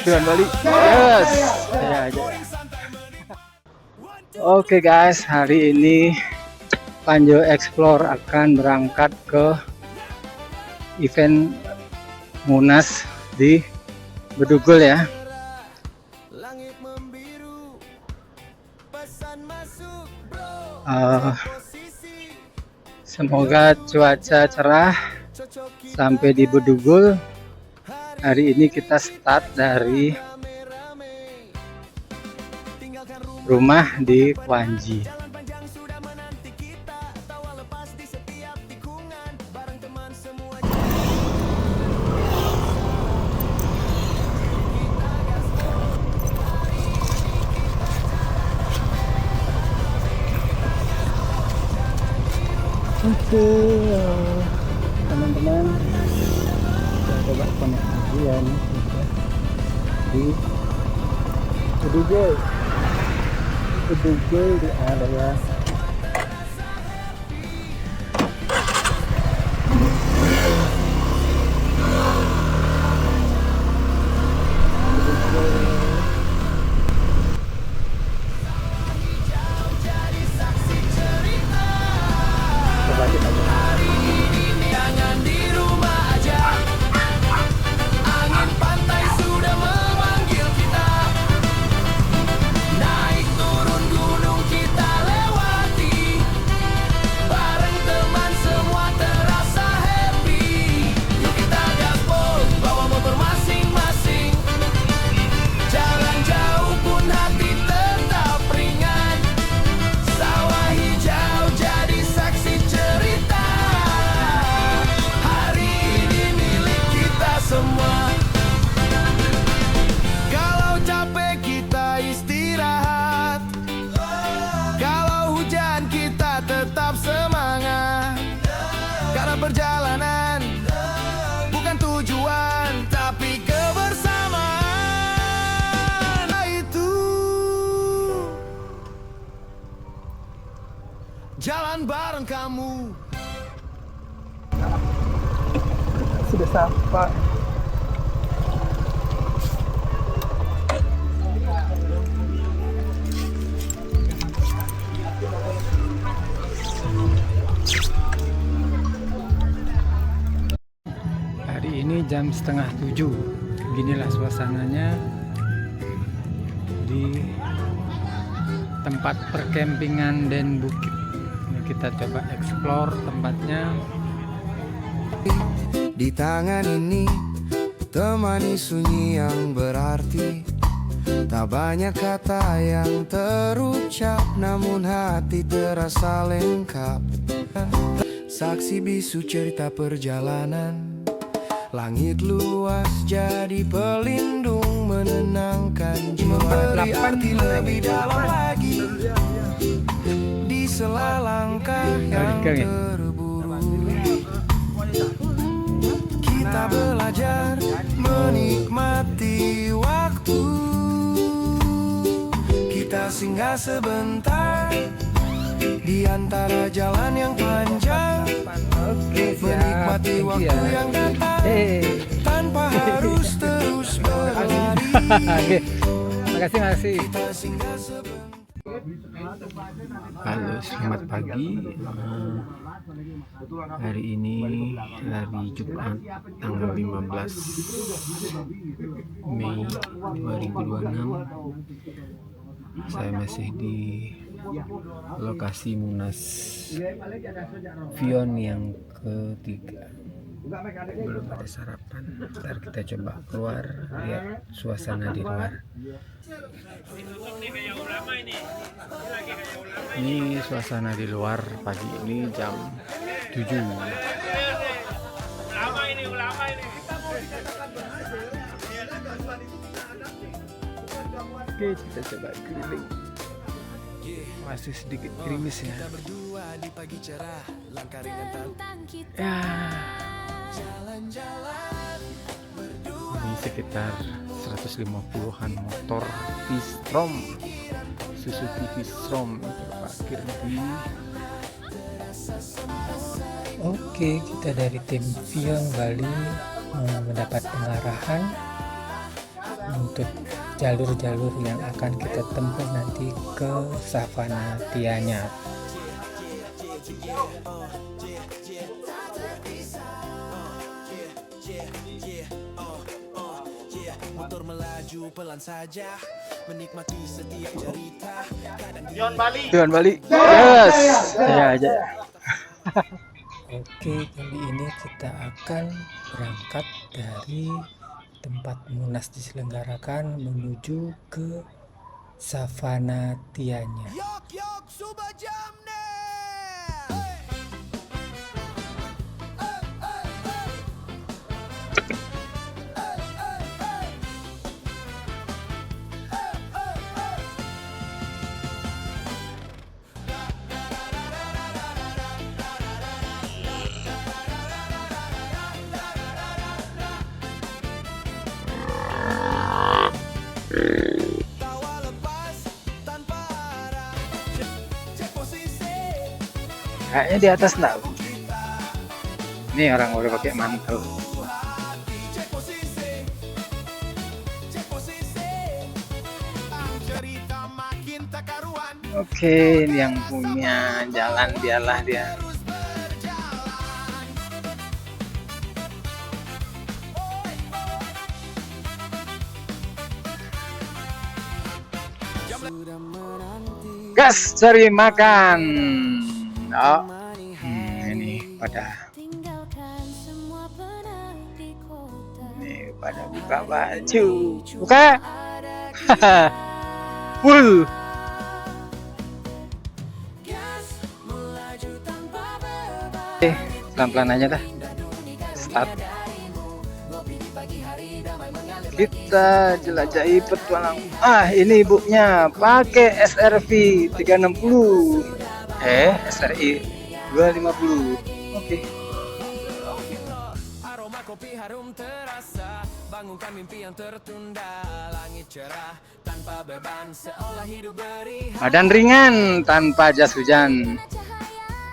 Tuan Bali. Yes. Saya aja. Oke guys, hari ini Panjo Explore akan berangkat ke event Munas di Bedugul ya. Semoga cuaca cerah sampai di Bedugul. Hari ini kita start dari rumah di Kwanji. Oke, teman-teman, kita coba connect lagi ya nih di Bedugul di area perjalanan bukan tujuan tapi kebersamaan. Itu jalan bareng kamu. sudah sapa. Ini jam 6:30. Beginilah suasananya di tempat perkempingan Den Bukit. Ini kita coba explore tempatnya. Di tangan ini temani sunyi yang berarti. Tak banyak kata yang terucap, namun hati terasa lengkap. Saksi bisu cerita perjalanan. Langit luas jadi pelindung, menenangkan jiwa, memberi arti lebih dalam lagi. Di sela langkah yang terburu, kita belajar menikmati waktu. Kita singgah sebentar di antara jalan yang panjang, menikmati waktu yang datang tanpa harus terus berlari. Makasih. Halo, selamat pagi. Hari ini hari Jumat tanggal 15 Mei 2026. Saya masih di lokasi Munas Vion yang ketiga. Belum ada sarapan. Ntar kita coba keluar lihat suasana di luar. Ini suasana di luar pagi ini jam 7. Oke, kita coba keliling. Masih sedikit gerimis ya. Ya. Ini sekitar 150-an motor V-Strom, Suzuki V-Strom terparkir di. Oke, kita dari tim Vion Bali mendapat pengarahan untuk jalur-jalur yang akan kita tempuh nanti ke Savana Tianyar. Motor melaju pelan saja, menikmati setiap cerita. Tuan Bali. Yes. Ya aja. Oke, kali ini kita akan berangkat dari tempat Munas diselenggarakan menuju ke Savana Tianyar. Yok yok Subah Jamne. Tawa lepas tanpa arah. Cek posisi. Kayaknya di atas enggak? Ini orang udah pakai mantel. Cek posisi. Cek posisi. Cerita makin tak karuan. Oke, ini yang punya jalan dialah dia. Terus berjalan. Sudah menanti. Gas cari makan. Oh, ini pada Tinggalkan semua penat di kota. ini pada buka baju. Buka. Full. Gas melaju tanpa beban. Pelan-pelan aja dah. Start. Kita jelajahi petualang. Ini ibunya pakai SRV 360. SRI 250. Oke. Aroma kopi harum terasa, bangunkan mimpi yang tertunda. Langit cerah tanpa beban, seolah hidup beri. Badan ringan tanpa jas hujan.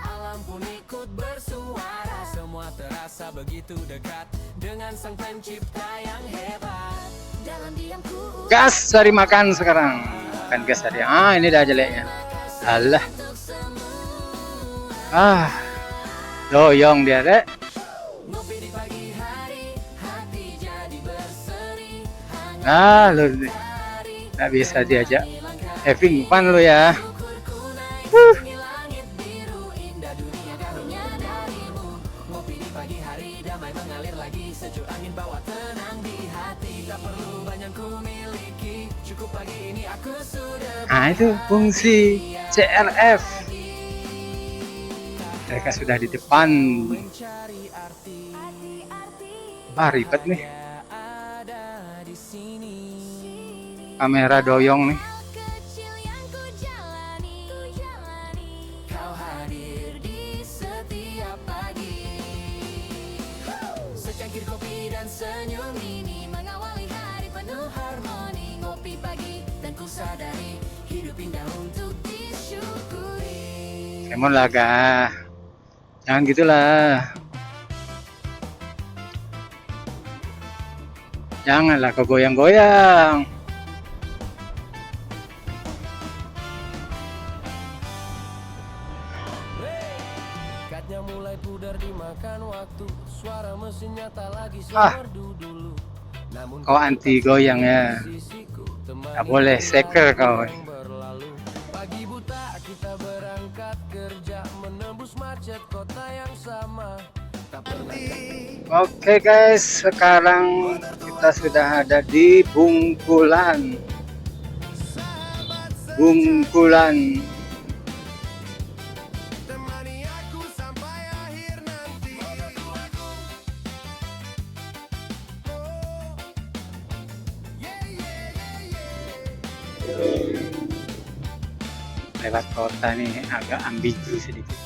Alam pun ikut bersuara, semua terasa begitu dekat dengan sang pencipta yang hebat. Dalam diamku Gas cari makan sekarang. Kan gas cari. Ini dah jeleknya. Alah. Doyong dia, Dek. Ngopi di pagi hari, hati jadi berseri. Lu nggak bisa diajak having fun lu ya. Di langit biru indah dunia karunia darimu. Ngopi di pagi hari, damai mengalir lagi. Sejuk angin bawa tenang di hati. Tak perlu banyak ku miliki, cukup pagi ini aku sudah. Itu fungsi CRF. Mereka sudah di depan. Mencari arti Ribet nih. ada di sini. Kamera doyong nih. kecil yang ku jalani. Kau hadir di setiap pagi. Secangkir kopi dan senyum ini Mengawali hari penuh harmoni. Ngopi pagi dan ku sadari hidup indah untuk disyukuri. Kemon lah, Kak. Jangan gitulah. Janganlah kau goyang-goyang. Katnya mulai pudar dimakan waktu. Suara mesinnya tak lagi semerdu dulu. Namun Kau anti goyang ya. sisiku Gak boleh seker kau. yang berlalu. Pagi buta kita berangkat kerja, menembus macet kota yang sama. Tak pernah Oke guys, sekarang kita sudah ada di Bungkulan. temani aku sampai akhir nanti. Lewat kota nih agak ambigu sedikit.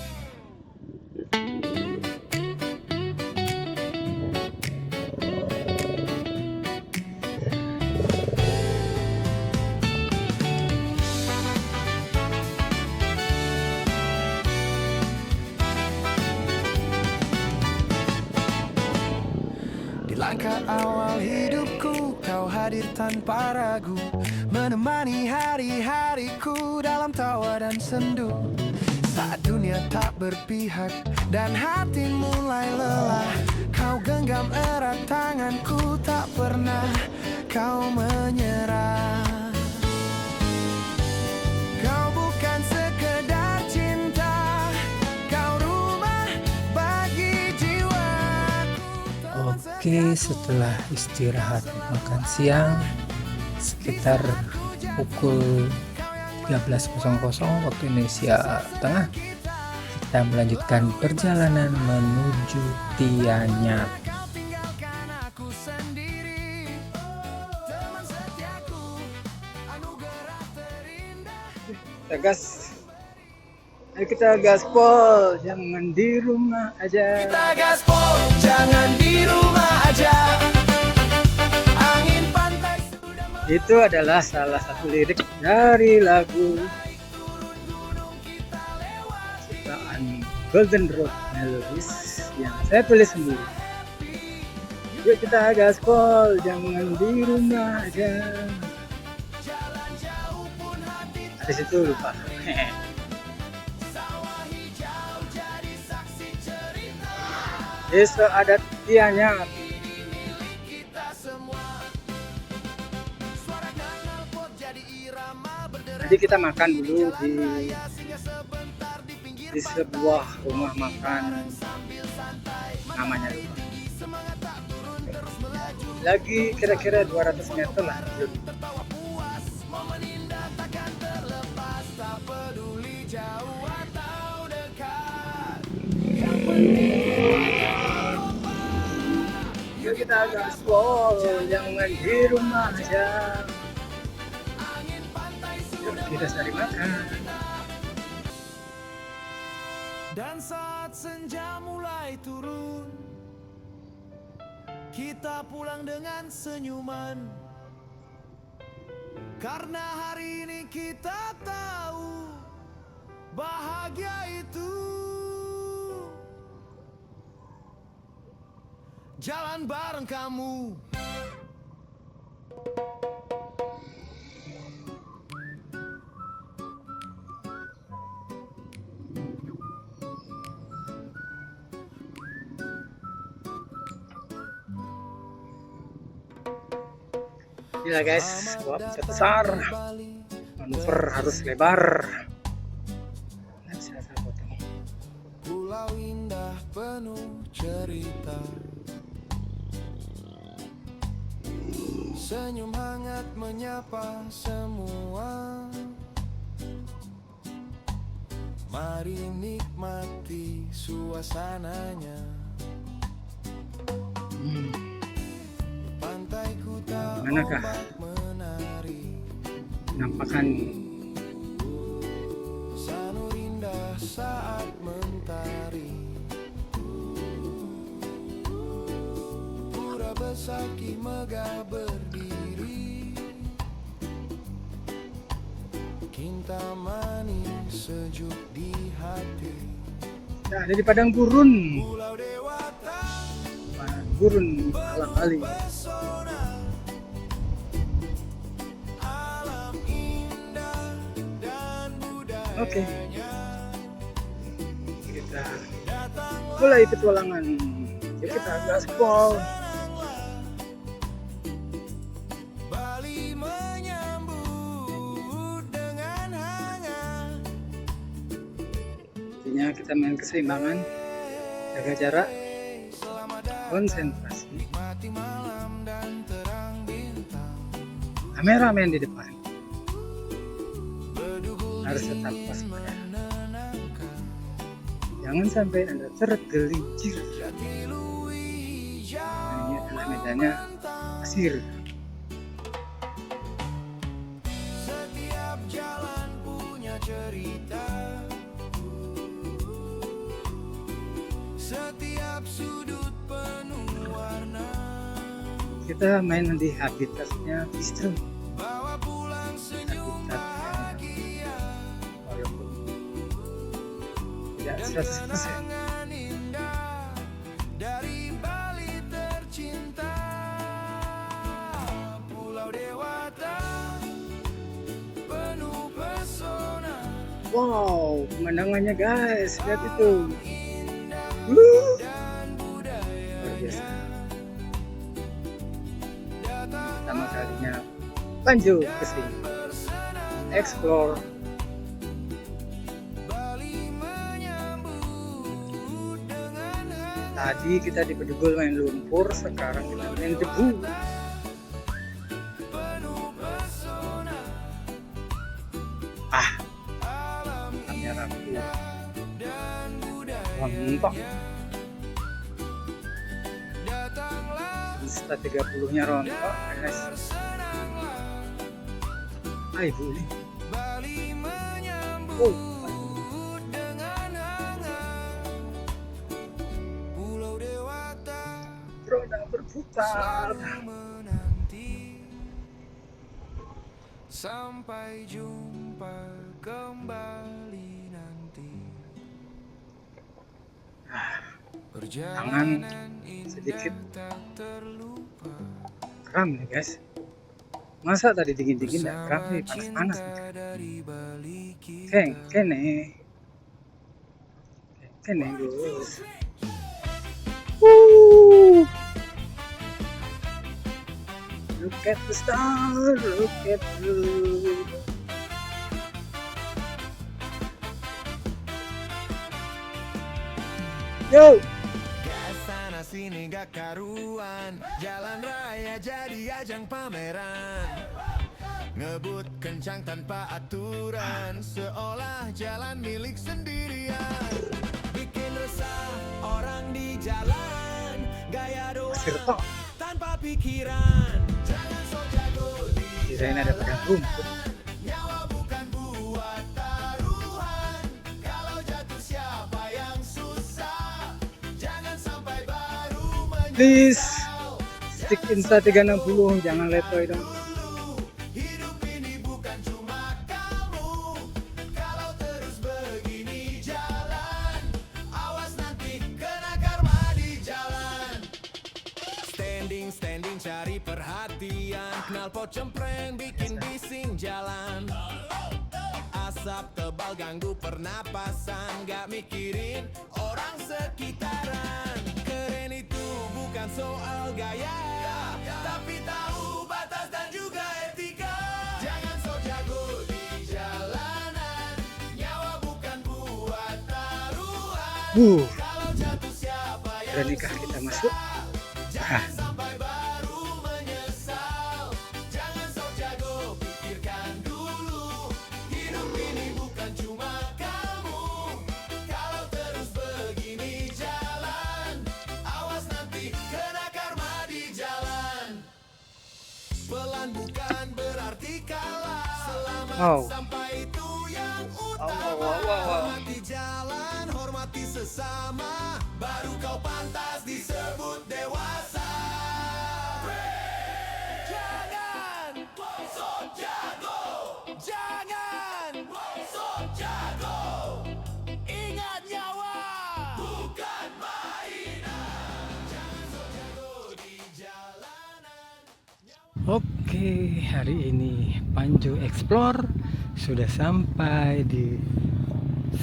Langkah awal hidupku, kau hadir tanpa ragu, menemani hari-hariku dalam tawa dan sendu. Saat dunia tak berpihak dan hati mulai lelah, kau genggam erat tanganku, tak pernah kau menyerah. Kau bukan sekedar cinta, kau rumah bagi jiwaku. Oke, setelah istirahat makan siang sekitar pukul 13.00 waktu Indonesia Tengah, kita melanjutkan perjalanan menuju Tianyar. Kau tinggalkan aku sendiri, teman setiaku, anugerah terindah. Kita gas. Ayo kita gaspol, jangan di rumah aja. Kita gaspol, jangan di rumah aja. Angin pantai sudah Itu adalah salah satu lirik dari lagu ciptaan Golden Road Melodies yang saya tulis sendiri. Yuk kita gaspol, jangan di rumah aja. Di situ lupa. Besok ada Tianyar. Jadi kita makan dulu di sebuah rumah makan, namanya lupa. Lagi kira-kira 200 meter lah. Yuk kita gaspol, jangan di rumah aja. Yuk kita cari makan. Dan saat senja mulai turun, kita pulang dengan senyuman, karena hari ini kita tahu bahagia itu jalan bareng kamu. Gila guys, wah bisa besar, manuver harus lebar. Nggak bisa saya potong. Pulau indah penuh cerita, senyum hangat menyapa semua. Mari nikmati suasananya. Pantai kuta Manakah ombak menari, penampakan sanur indah saat mentari. Pura Besaki megah berdiri, Kintamani sejuk di hati. Nah, ada di padang gurun, Pulau Dewata padang gurun alang-aling. pesona, alam indah dan budayanya. Oke, kita mulai petualangan. Yuk kita gaspol. Bali menyambut dengan hangat. Intinya kita main keseimbangan, jaga jarak, konsentrasi. Nikmati malam dan terang bintang. Kameramen di depan harus tetap waspada. Jangan sampai Anda tergelincir. Nah, ini adalah medannya pasir. Setiap jalan punya cerita, setiap sudut penuh warna. Kita main di habitatnya bistro. Bawa pulang senyum bahagia Walaupun tidak 100%. kenangan indah dari Bali tercinta. Wow, pemandangannya guys, lihat itu. Luar biasa. Pertama kalinya Panju ke sini. Explore. Tadi kita di Bedugul main lumpur, sekarang kita main debu. Kameraku rontok. Insta 30-nya rontok, guys. Ibu nih. Oh. Roda berputar. Sampai jumpa kembali nanti. Tangan sedikit kram nih guys. Masa tadi dingin-dingin gak kram nih, panas-panas nih. Kene Gus. Look at the star, look at you. Yo. Sana sini gak karuan, jalan raya jadi ajang pameran. Ngebut kencang tanpa aturan, seolah jalan milik sendirian. Bikin resah orang di jalan, gaya doang tanpa pikiran. Jangan sok jago di Kirain ada padang rumput. nyawa bukan buat taruhan. Kalau jatuh siapa yang susah, jangan sampai baru Please stick Insta 360, jangan letoy dong. hidup ini bukan cuma kamu. Kalau terus begini jalan, awas nanti kena karma di jalan. Standing cari perhatian, knalpot cempreng bikin bising jalan. Asap tebal ganggu pernapasan, gak mikirin orang sekitaran. Keren itu bukan soal gaya, tapi tahu batas dan juga etika. Jangan sok jago di jalanan, nyawa bukan buat taruhan. Kalau jatuh siapa yang Beranikah kita masuk? jangan sampai baru menyesal. Jangan sok jago, pikirkan dulu. Hidup ini bukan cuma kamu. Kalau terus begini jalan, awas nanti kena karma di jalan. Pelan bukan berarti kalah. Selamat Wow. sampai itu yang utama. Wow. Hormati jalan, hormati sesama, baru kau pantas disebut dewasa. Jangan sok jago, jangan sok jago. Ingat nyawa bukan mainan. Jangan sok jago di jalanan. Oke, hari ini Panju Explore sudah sampai di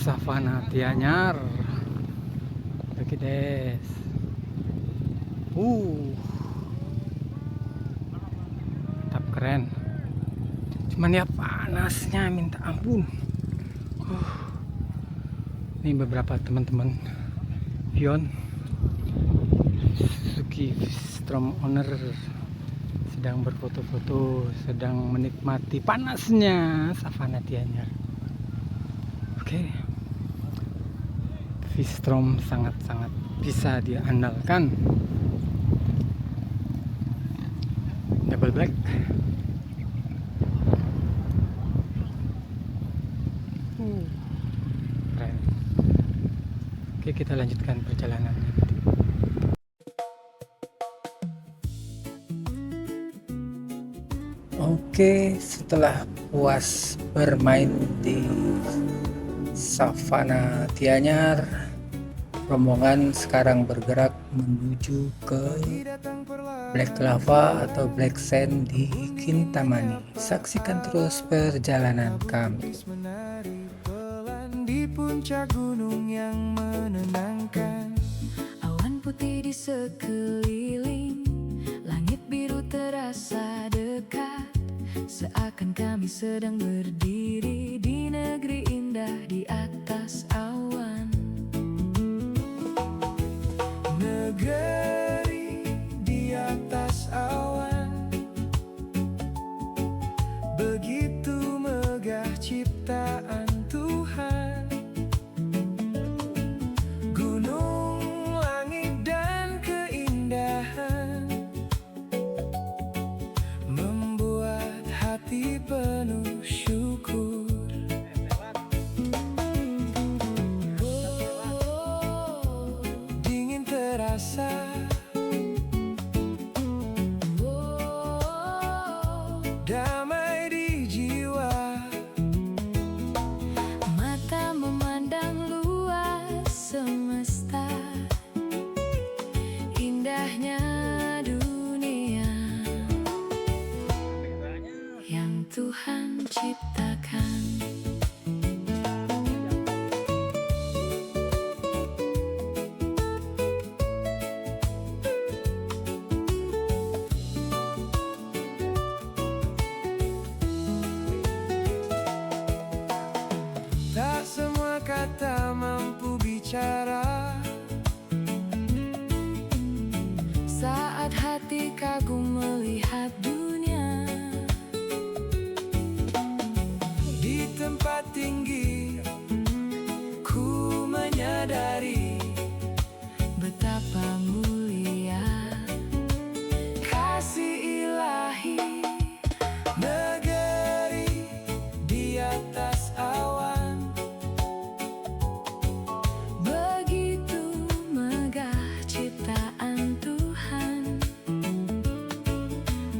Savana Tianyar. Oke des. Tetap keren. Cuman ya panasnya minta ampun. Ini beberapa teman-teman Pion Suzuki Strom Owner sedang berfoto-foto, sedang menikmati panasnya Savana Tianyar. Oke, V-Strom sangat-sangat bisa diandalkan. Double black. Keren. Oke, kita lanjutkan perjalanannya. Oke, setelah puas bermain di Savana Tianyar, rombongan sekarang bergerak menuju ke Black Lava atau Black Sand di Kintamani. Saksikan terus perjalanan kami. puncak gunung yang menenangkan. Awan putih di sekeliling, langit biru terasa dekat, seakan kami sedang berdiri di negeri indah di atas awan. Negeri di atas awan, begitu megah ciptaan Tuhan. Gunung, langit, dan keindahan membuat hati penuh syukur. Dingin terasa, damai di jiwa. Mata memandang luas semesta, indahnya dunia yang Tuhan ciptakan. Tak semua kata mampu bicara Saat hati kagum melihat dunia, di tempat tinggi. Ku menyadari betapa mulia kasih ilahi. Negeri di atas awan, begitu megah ciptaan Tuhan.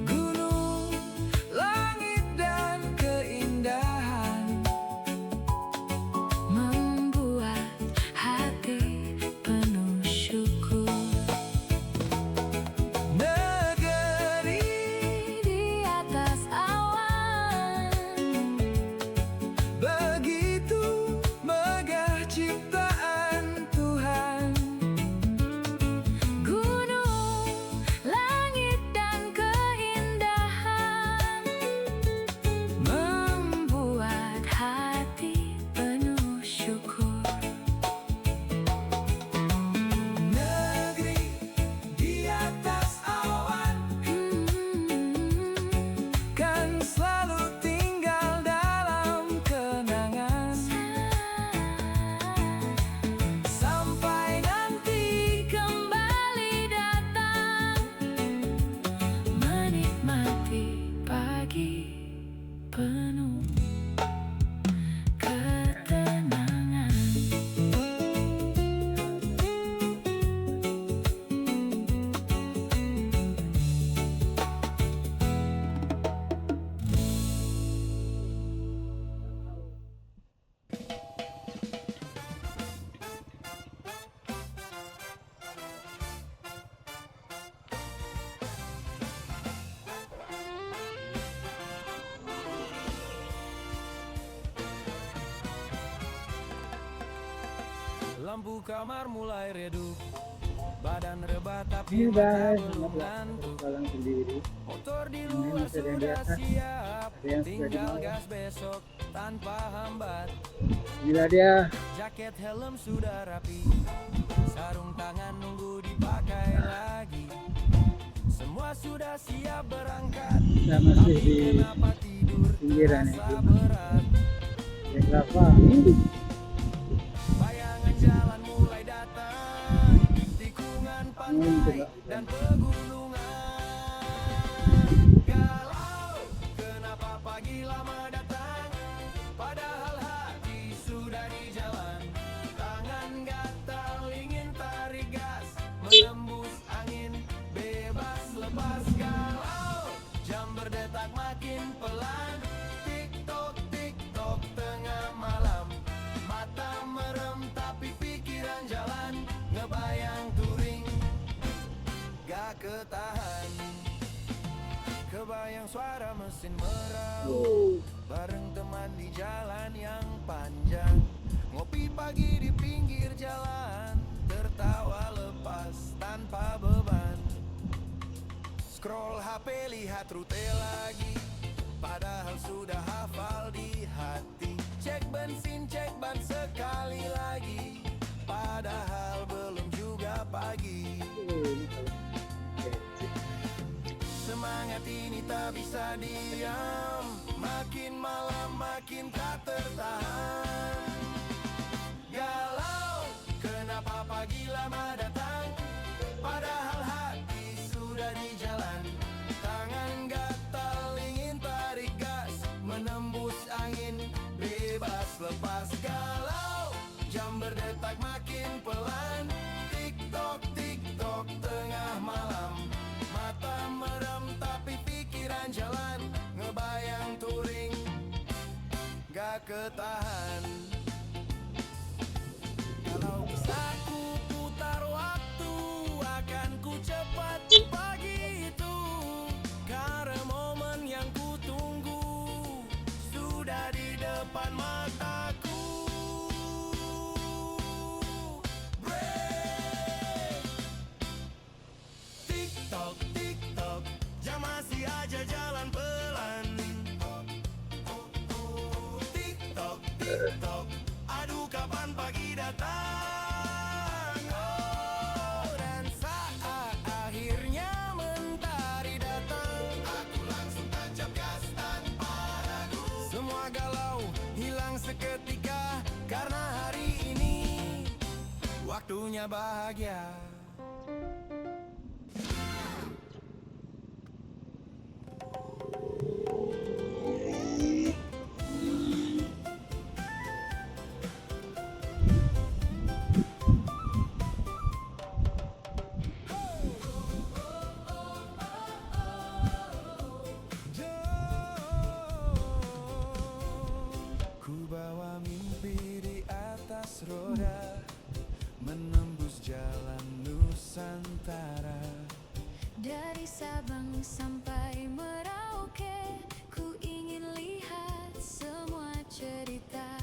gunung, langit, dan keindahan Membuat hati penuh syukur. negeri Di atas awan, begitu megah ciptaan Tuhan. gunung, langit, dan keindahan membuat hati penuh syukur. Negeri di atas awan kan selalu tinggal dalam kenangan, sampai nanti Kembali datang, menikmati pagi penuh ketenangan. lampu kamar mulai redup, badan rebat Ini tapi guys, mata belum lihat ngantuk. jalan sendiri. Motor di Ini luar masih ada yang di sudah atas, siap, ada yang sudah di tinggal bawah. gas besok tanpa hambat. Gila dia. Jaket helm sudah rapi, sarung tangan nunggu dipakai lagi. Semua sudah siap berangkat, Kita masih tapi di kenapa tidur pinggiran terasa itu. berat. Ya berapa? Bayangan jalan mulai datang, tikungan pantai dan pegunungan. Galau, kenapa pagi lama datang, padahal hati sudah di jalan. Tangan gatal ingin tarik gas, menembus angin, bebas lepas. Galau, jam berdetak makin pelan, tik-tok, tik-tok tengah malam. Mata merem tapi pikiran jalan, ngebayang touring gak ketahan. Kebayang suara mesin meraup bareng teman di jalan yang panjang, Ngopi pagi di pinggir jalan, tertawa lepas tanpa beban. Scroll HP lihat rute lagi, padahal sudah hafal di hati. Cek bensin, cek ban sekali lagi, padahal belum juga pagi. Semangat ini tak bisa diam, makin malam makin tak tertahan. Galau, kenapa pagi lama datang, padahal hati sudah di jalan. Tangan gatal ingin tarik gas, menembus angin, bebas lepas. Galau, jam berdetak makin pelan. Tiktok, tiktok tengah malam, mata merem tapi pikiran jalan. Ngebayang touring, gak ketahan. Kalau bisa ku putar waktu, akan ku cepat pagi itu. Karena momen yang ku tunggu sudah di depan mataku. Break. TikTok, TikTok, jam masih aja jalan pelan. TikTok, TikTok, aduh kapan pagi datang. Oh, dan saat akhirnya mentari datang, aku langsung tancap gas tanpa ragu. Semua galau hilang seketika, karena hari ini waktunya bahagia. Ku bawa mimpi di atas roda, menembus jalan Nusantara. Dari Sabang sampai Merauke, ku ingin lihat semua cerita.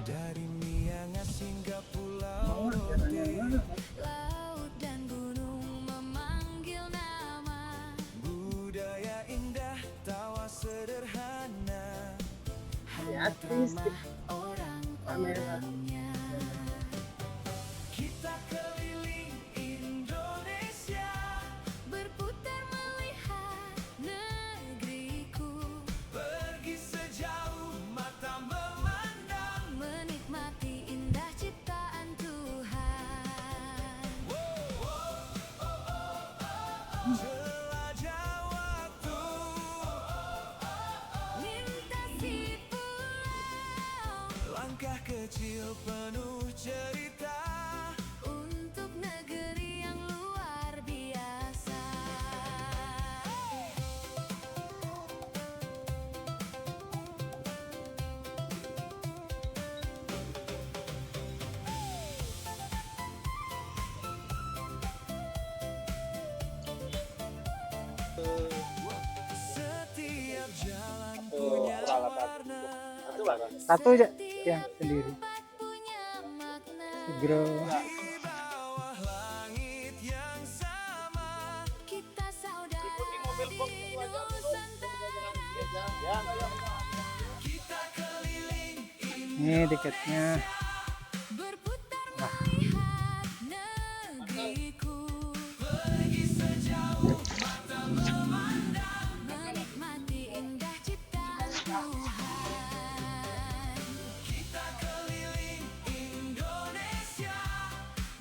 Dari Miangas hingga Pulau Rote, Laut dan gunung memanggil nama. budaya indah, tawa sederhana, Beatrice Orang-orangnya. kita keliling Indonesia, Berputar melihat negeriku, pergi sejauh mata memandang. menikmati indah ciptaan Tuhan. Jelajah waktu, Lintasi pulau langkah kecil penuh cerita. untuk negeri yang luar biasa. Setiap jalan punya warna, satu aja yang sendiri. Tempat punya makna. Segera di bawah langit yang sama. Kita saudara di Nusantara. Kita keliling ini tiketnya. Berputar melihat negeriku, pergi sejauh mata memandang. menikmati indah ciptaan Tuhan. Kita keliling Indonesia,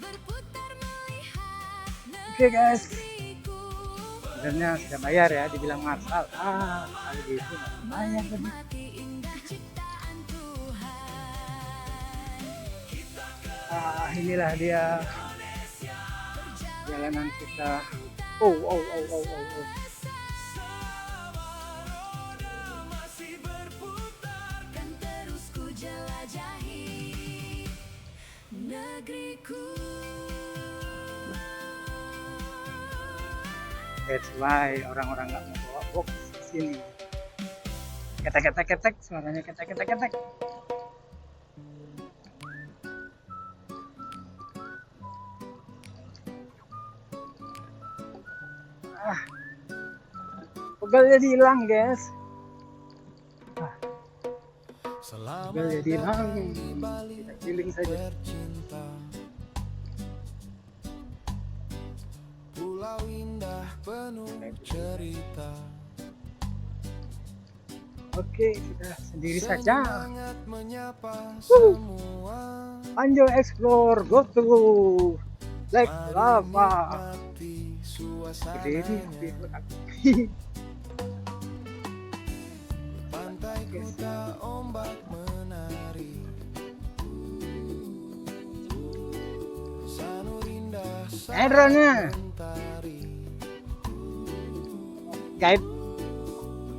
Berputar melihat Oke guys, negeriku, sebenarnya sudah bayar ya, dibilang massal. Kali gitu bayar tadi. menikmati indah ciptaan Tuhan. Inilah dia jalanan kita. Oh. masih berputar. Kan terus ku jelajahi negeriku. That's why orang-orang nggak mau bawa box ke sini. Ketek, suaranya ketek. Pegal jadi hilang guys. Pegal jadi hilang. Kita giling saja. Pulau indah penuh cerita. Oke, kita sendiri saja. Semangat menyapa semua. Panjang explore, go to Lake Lava. Menikmati Gede suasananya. ini. Pantai kuta ombak menari. Sanurinda Aeronnya, mentari. guide.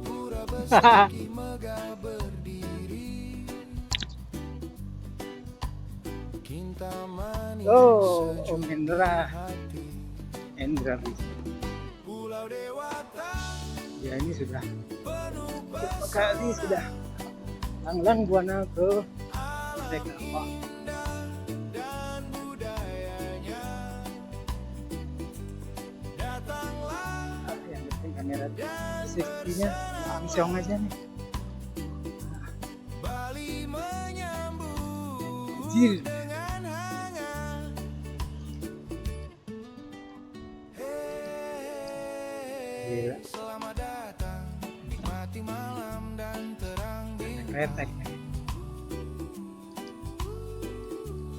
Pura bersegi megah berdiri. Cinta manis Oh, sejuk Om Hendra, hati. Hendra Rizky. Pulau Dewata Ya ini sudah penuh beberapa kali sudah langlang buana ke Lake Lava. indah dan budayanya. Datanglah Yang penting kamera safety-nya langsung aja nih. Bali menyambut Anjir. dengan hangat. Gila. Selamat datang, nikmati malam dan terang bintang. Kretek.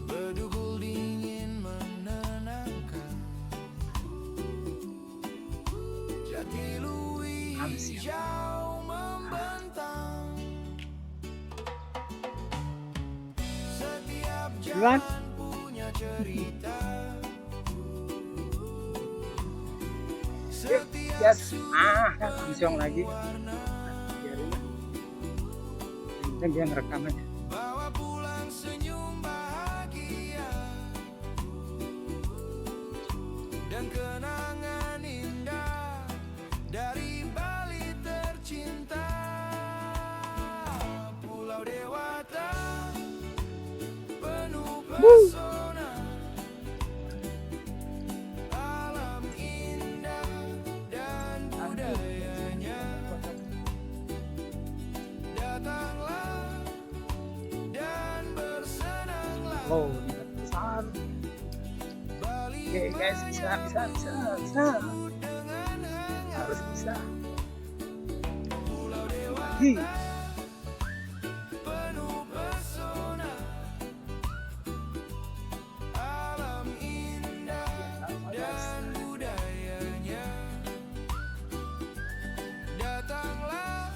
Bedugul dingin menenangkan. Jatilui Amsyar. hijau membentang. Setiap Duluan. jalan punya cerita. Setiap Yes. Langsung lagi. Biarin lah. Yang penting dia ngerekam aja. bawa pulang senyum bahagia dan kenangan indah dari Bali tercinta. Pulau Dewata penuh pesona. Alam indah dan budayanya. Datanglah dan bersenanglah. Oh, ini besar. Bali Oke guys, bisa. dengan hangat. Harus bisa. Pulau Dewata Hi. penuh pesona. Alam indah dan budayanya. Datanglah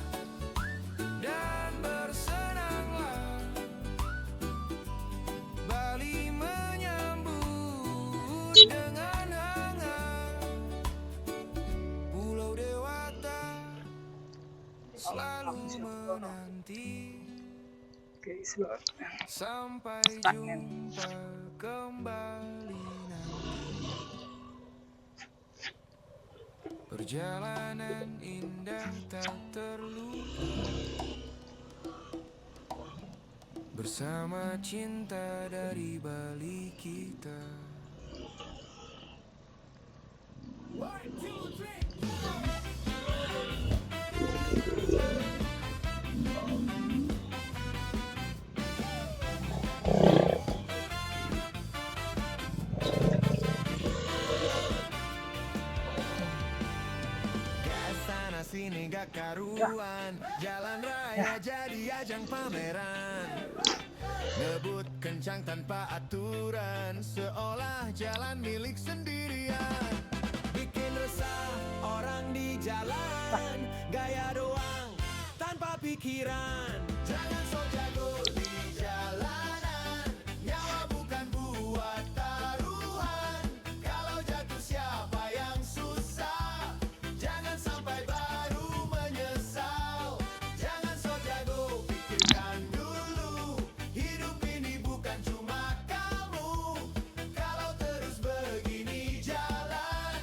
dan bersenanglah. Bali menyambut dengan hangat. Pulau Dewata selalu menanti Oke, slot. sampai Stagnan. jumpa kembali nanti. Perjalanan indah tak terlupa bersama cinta dari Bali kita. Gas sana sini gak karuan, jalan raya jadi ajang pameran. Ngebut kencang tanpa aturan, seolah jalan milik sendirian. Bikin resah orang di jalan, gaya doang tanpa pikiran. Jangan so jago di jalanan, nyawa bukan buat taruhan. Kalau jatuh siapa yang susah, jangan sampai baru menyesal. Jangan so jago, pikirkan dulu, hidup ini bukan cuma kamu. Kalau terus begini jalan,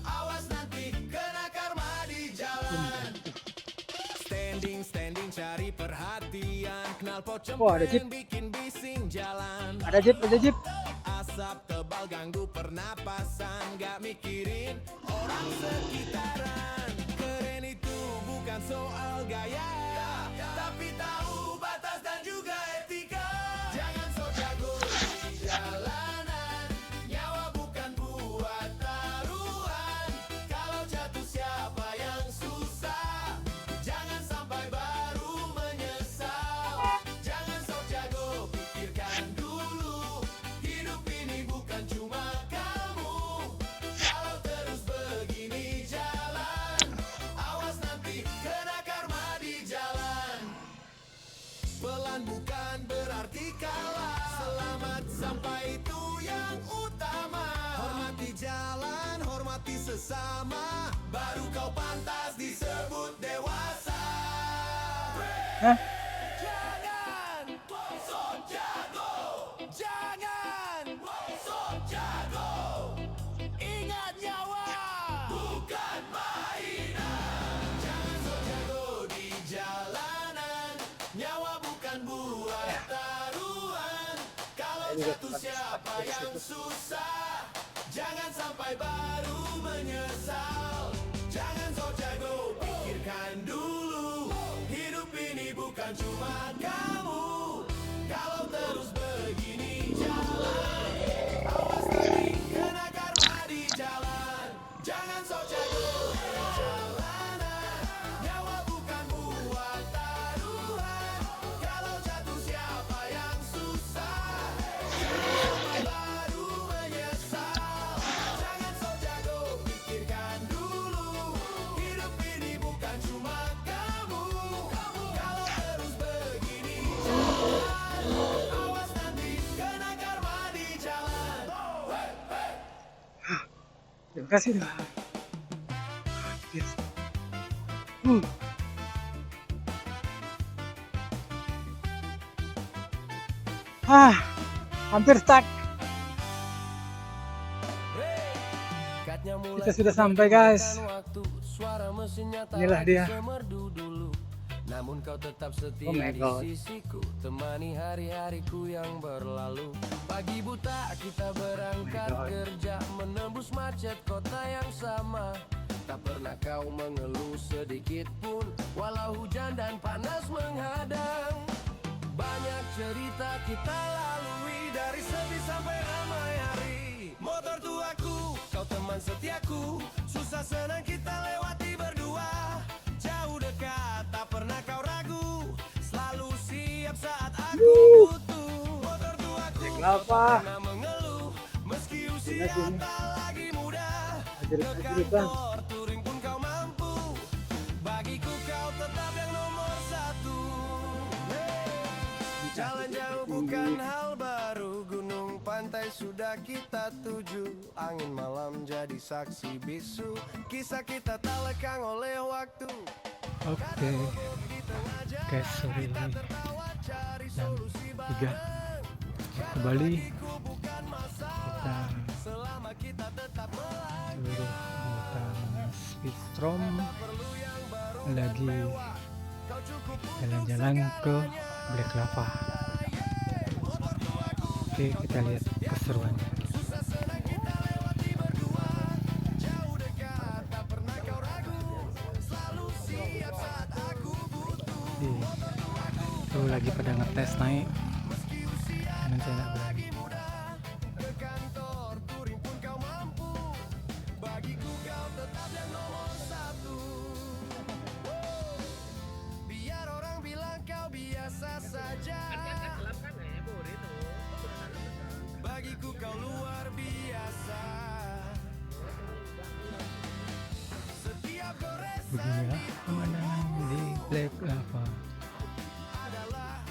awas nanti kena karma di jalan. Standing cari perhatian, knalpot Oh, ada jeep. cempreng bikin bising jalan. Ada jeep. Asap tebal ganggu pernapasan, gak mikirin orang sekitar. baru kau pantas disebut dewasa. Hah? Jangan sok jago, jangan sok jago. Ingat nyawa bukan mainan. Jangan sok jago di jalanan. Nyawa bukan buat taruhan. Kalau jatuh siapa yang susah, jangan sampai baru menyesal. Jangan sok jago, pikirkan dulu. Hidup ini bukan cuma kamu. Kalau terus begini jalan, awas nanti kena karma di jalan. Jangan sok jago di jalanan. Nyawa bukan buat taruhan. Kalau jatuh siapa yang susah, jangan sampai baru menyesal. Jangan sok jago, pikirkan dulu. Hidup ini bukan cuma kamu. Kalau terus begini jalan, awas nanti kena karma di jalan. Terima kasih dah. Yes. Hampir stuck. Kita sudah sampai guys. Inilah dia. Namun kau tetap setia Oh my di God. sisiku, temani hari-hariku yang berlalu. Pagi buta kita berangkat Oh my God. kerja, menembus macet kota yang sama. Tak pernah kau mengeluh sedikit pun, walau hujan dan panas menghadang. Banyak cerita kita lalui, dari sepi sampai ramai hari. Motor tuaku, kau teman setiaku, susah senang kita lewati berdua. Jauh dekat, tak pernah kau ragu, selalu siap saat aku butuh. Motor tuaku, Cek kau lapa. tak pernah mengeluh, meski usia sini. tak lagi muda. Ajarin Ke aja, Bang. kantor, touring pun kau mampu, bagiku kau tetap yang nomor satu. Jalan jauh bukan hal baru, gunung pantai sudah kita tuju. Angin malam jadi saksi bisu, kisah kita tak lekang oleh waktu. Oke. Guys, sore ini jam 3 ke Bali. Kita seluruh anggota Speedstrom lagi jalan-jalan ke Black Lava. Oke, kita lihat keseruannya. Tuh lagi pada ngetes naik, dan saya nggak berani. Biar orang bilang kau biasa saja, bagiku kau luar biasa. Setiap goresan Beginilah pemandangan di Black Lava.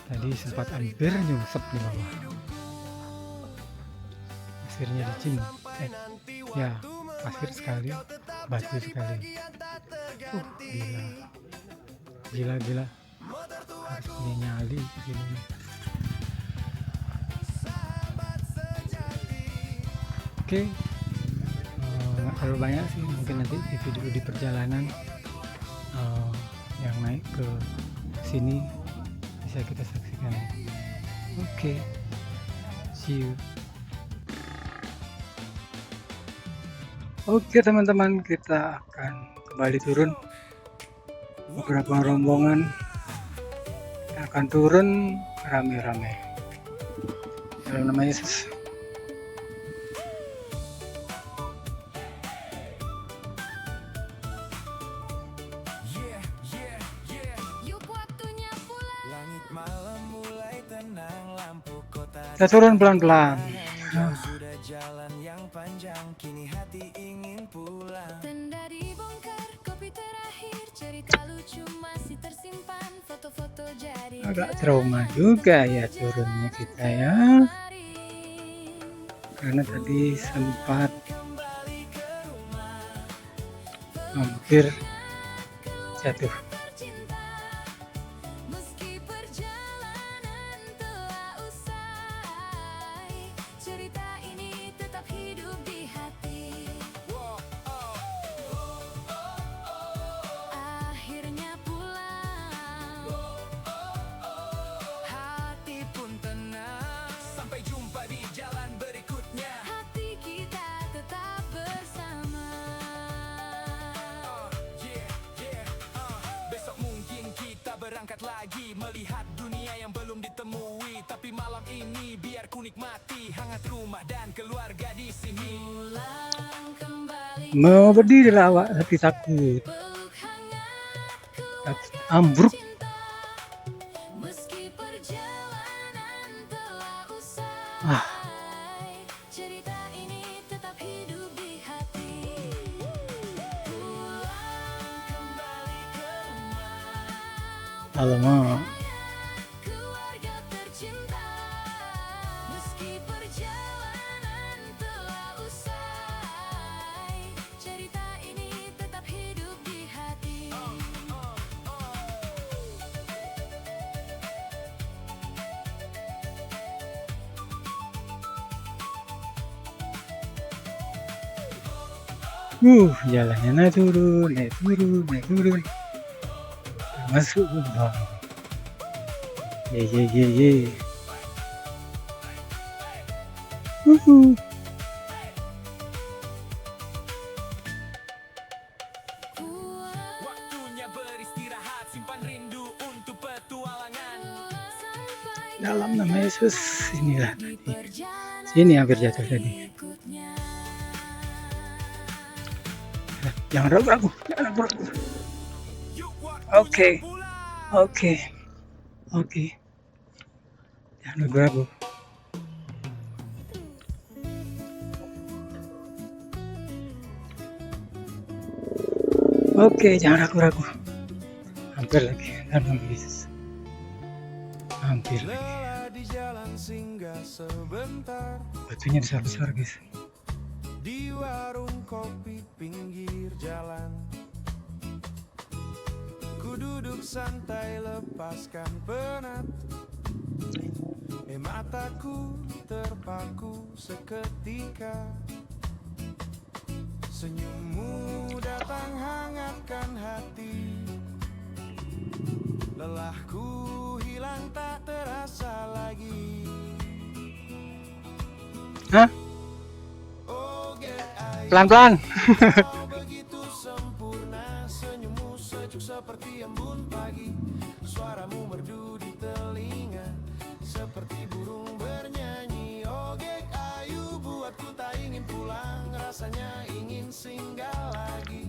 Tadi sempat hampir nyungsep di bawah. Pasirnya licin, ya pasir sekali, batu sekali. Gila, harus punya nyali sini. Oke, nggak terlalu banyak sih, mungkin nanti di video di perjalanan yang naik ke sini bisa kita saksikan. Oke, see you. Oke teman-teman, kita akan kembali turun. Beberapa rombongan akan turun rame-rame. Dalam nama Yesus. Yuk waktunya pulang. langit malam mulai tenang, lampu kota Kita turun pelan-pelan. jauh sudah jalan yang panjang, kini hati ingin pulang. Tenda dibongkar, kopi terakhir, cerita lucu masih tersimpan, foto-foto jadi Agak trauma juga ya turunnya kita ya, karena tadi sempat hampir jatuh. Meski perjalanan telah usai, cerita ini tetap hidup di hati. Akhirnya pulang, Hati pun tenang, sampai jumpa di jalan berikutnya. hati kita tetap bersama. Besok mungkin kita berangkat lagi, melihat dunia yang belum ditemui. Tapi malam ini biar ku nikmati hangat rumah dan keluarga di sini. Pulang kembali, Mau berdiri lawak tapi takut peluk hangat ambruk. cinta. Meski perjalanan telah usai, cerita ini tetap hidup di hati. Pulang kembali ke rumah, Alamak, keluarga tercinta. Meski perjalanan telah usai, cerita ini tetap hidup di hati. jalannya naik turun, naik turun, naik turun. Masuk lubang. Ye. Waktunya beristirahat, simpan rindu untuk petualangan. Dalam nama Yesus, inilah tadi. Perjalanan Sini hampir jatuh tadi. berikutnya. Jangan ragu-ragu, jangan ragu-ragu. Yuk, waktunya Oke. pulang. Oke. Jangan ragu-ragu. Oke, jangan ragu-ragu. Hampir lagi, dalam nama Yesus. Hampir lagi. Lelah di jalan singgah sebentar, Batunya besar-besar, guys. di warung kopi pinggir jalan. Ku duduk santai lepaskan penat, mataku terpaku seketika. Senyummu datang hangatkan hati, lelahku hilang tak terasa lagi. Hah? Pelan-pelan. Kau begitu sempurna, senyummu sejuk seperti embun pagi. Suaramu merdu di telinga, seperti burung bernyanyi. Ogek ayu buatku tak ingin pulang, rasanya ingin singgah lagi.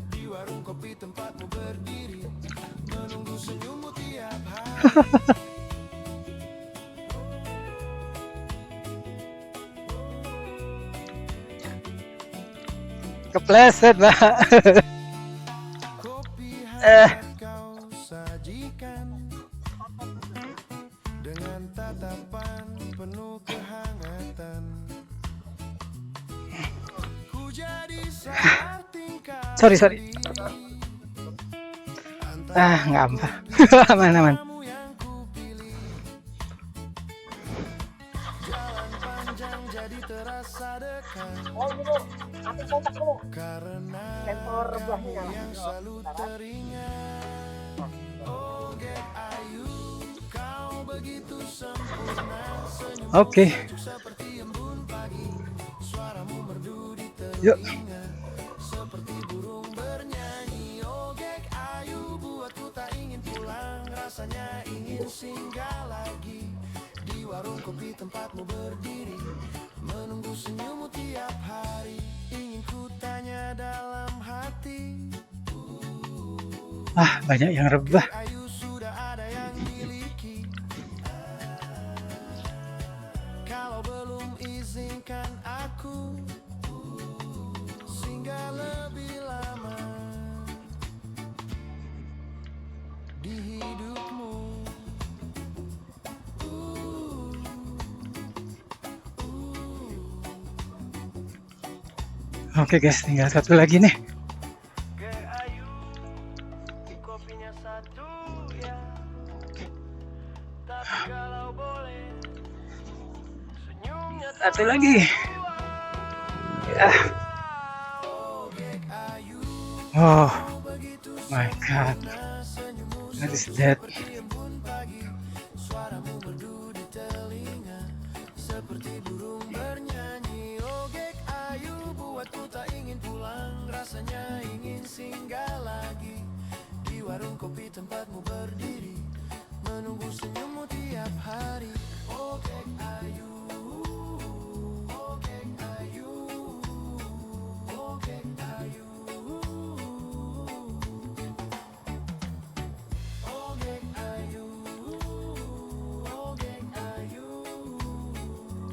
Di warung kopi tempatmu berdiri, menunggu senyummu tiap hari. Kepleset, Pak. Kopi hangat kau sajikan, dengan tatapan penuh kehangatan. Ku jadi sadar tingkah Sorry. antara Nggak apa. Aman. kamu yang ku pilih. Jalan panjang jadi terasa dekat, karena kamu yang selalu teringat. Ogek ayu, kau begitu sempurna, senyum Oke. seperti embun pagi. Suaramu merdu di Yuk. telinga, seperti burung bernyanyi. Ogek ayu buatku tak ingin pulang, rasanya ingin singgah lagi. Di warung kopi tempatmu berdiri, menunggu senyummu tiap hari. Ingin ku tanya dalam hati, Banyak yang rebah. ayu sudah ada yang miliki. Kalau belum izinkan aku singgah lebih lama di hidupmu. Oke guys, tinggal satu lagi nih. kopinya satu ya. Tapi kalau boleh senyumnya Satu lagi. Ya. Oh my god. What is that? Suaramu merdu di telinga seperti burung bernyanyi. Ogek ayu buatku tak ingin pulang, rasanya ingin singgah lagi di warung kopi tempatmu berdiri, menunggu senyummu tiap hari. Ogek ayu, ogek ayu, ogek ayu. Ogek ayu, ogek ayu,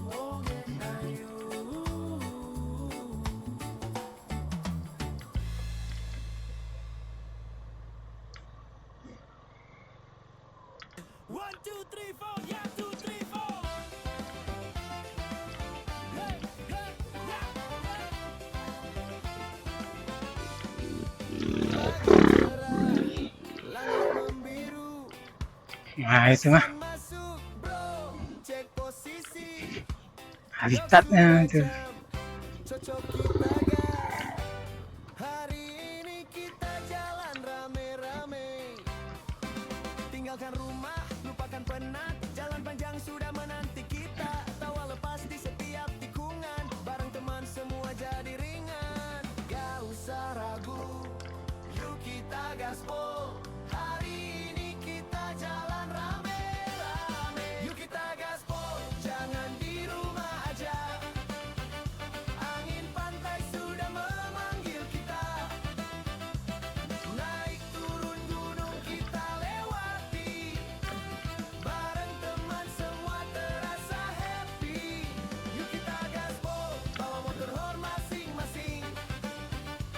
ogek ayu. 1, 2, 3, 4, yeah, 2, 3, 4. Hey, hey, Nah itu mah masuk bro, cek posisi. habitatnya itu. Cocok kita gak? Hari ini kita jalan rame-rame. Tinggalkan rumah, lupakan penat. Jalan panjang sudah menanti kita. Tawa lepas di setiap tikungan. Bareng teman semua jadi ringan. Gak usah ragu, yuk kita gaspol. Hari ini kita jalan rame-rame. Yuk kita gaspol, jangan di rumah aja. Angin pantai sudah memanggil kita. Naik turun gunung kita lewati. Bareng teman semua terasa happy. Yuk kita gaspol, bawa motor horn masing-masing.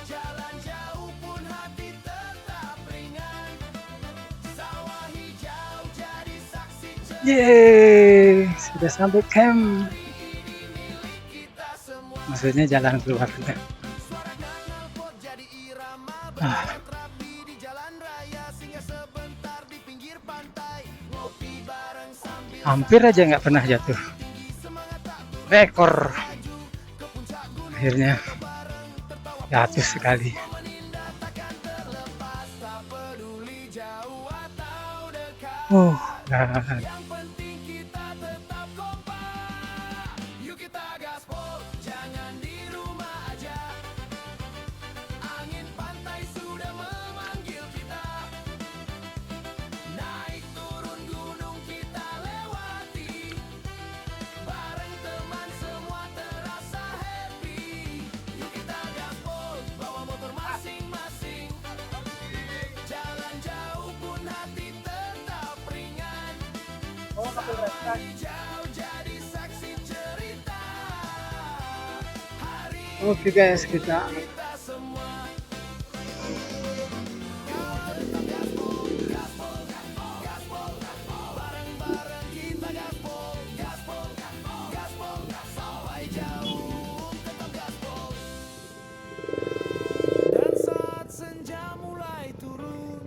Jalan jauh pun hati tetap ringan. Sawah hijau jadi saksi cerita Yeay, sudah sampai camp. kita semua. Maksudnya jalan keluar. Suara knalpot jadi irama bergerak rapi di jalan raya, singgah sebentar di pinggir pantai, ngopi bareng sambil Hampir aja nggak pernah jatuh. tinggi, semangat tak Rekor. beraju ke puncak gunung Akhirnya bareng, tertawa jatuh sekali. menindak takkan terlepas, tak peduli jauh atau dekat. God. Yang penting kita tetap kompak. Yuk kita gaspol, jangan di rumah aja. Angin pantai sudah memanggil kita. Naik turun gunung kita lewati. Bareng teman semua terasa happy. Yuk kita gaspol, bawa motor masing-masing. Jalan jauh pun hati tetap ringan. Hijau jadi saksi cerita. Hari Oke guys, kita kita semua. Bareng-bareng kita gaspol, gaspol, gaspol, sampai jauh tetap gaspol. Dan saat senja mulai turun,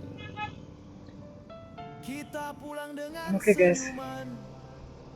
kita pulang dengan Oke, guys. senyuman.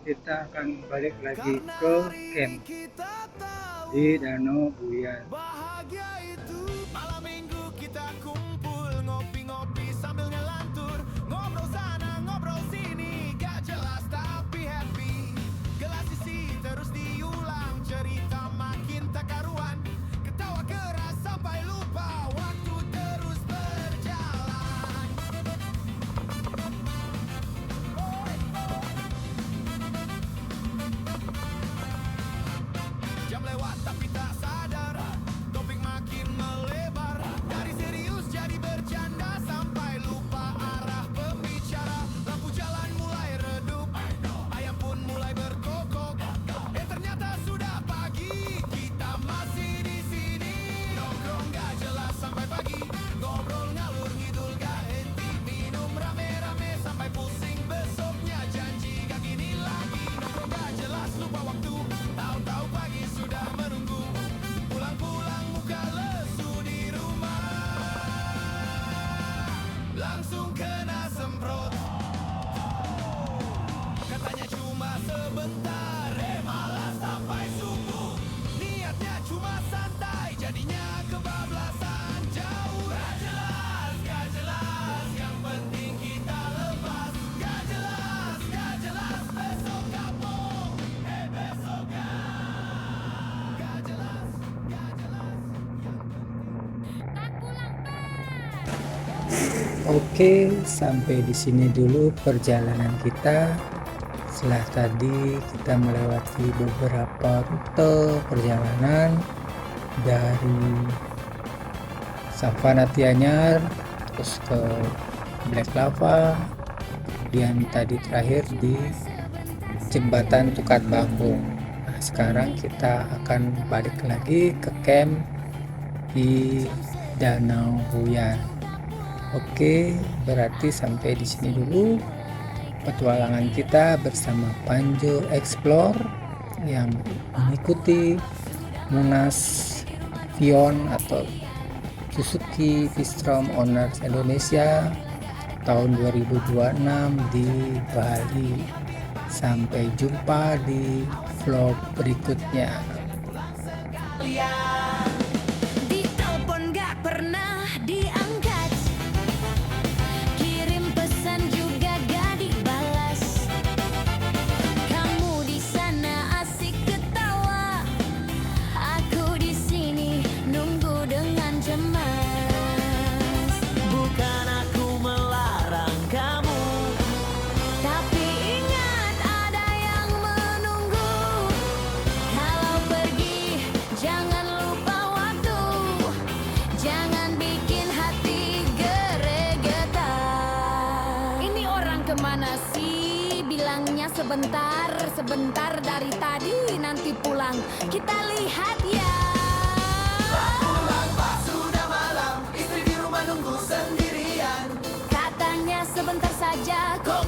kita akan balik lagi Karena ke hari camp kita tahu di Danau Buyan. bahagia itu malam minggu kita kumpul, ngopi-ngopi sambil ngelantur, ngobrol sana ngobrol sini, gak jelas tapi happy. Gelas isi terus diulang, cerita makin tak karuan, ketawa keras sampai lupa waktu terus berjalan. Jam lewat tapi tak sadar, topik makin langsung kena semprot. Katanya cuma sebentar, malah sampai subuh. Niatnya cuma santai, jadinya kebablasan jauh. Gak jelas, yang penting kita lepas. Gak jelas, besok kapok, besok gak jelas. Oke, sampai di sini dulu perjalanan kita. Setelah tadi kita melewati beberapa rute perjalanan dari Savana Tianyar, terus ke Black Lava, kemudian tadi terakhir di Jembatan Tukat Bangkung. Nah, sekarang kita akan balik lagi ke camp di Danau Huyan. Oke, berarti sampai di sini dulu petualangan kita bersama Panjo Explore yang mengikuti Munas Vion atau Suzuki V-Strom Owners Indonesia tahun 2026 di Bali. Sampai jumpa di vlog berikutnya. Ditelepon gak pernah diangkat, kirim pesan juga gak dibalas. Kamu di sana asik ketawa, aku di sini nunggu dengan cemas. Bukan aku melarang kamu, Tapi ingat ada yang menunggu. Kalau pergi jangan lupa waktu, jangan bikin hati geregetan. Ini orang kemana sih? Bilangnya sebentar, sebentar dari tadi nanti pulang. Kita lihat ya. pulang pas sudah malam, istri di rumah nunggu sendirian. Katanya sebentar saja kok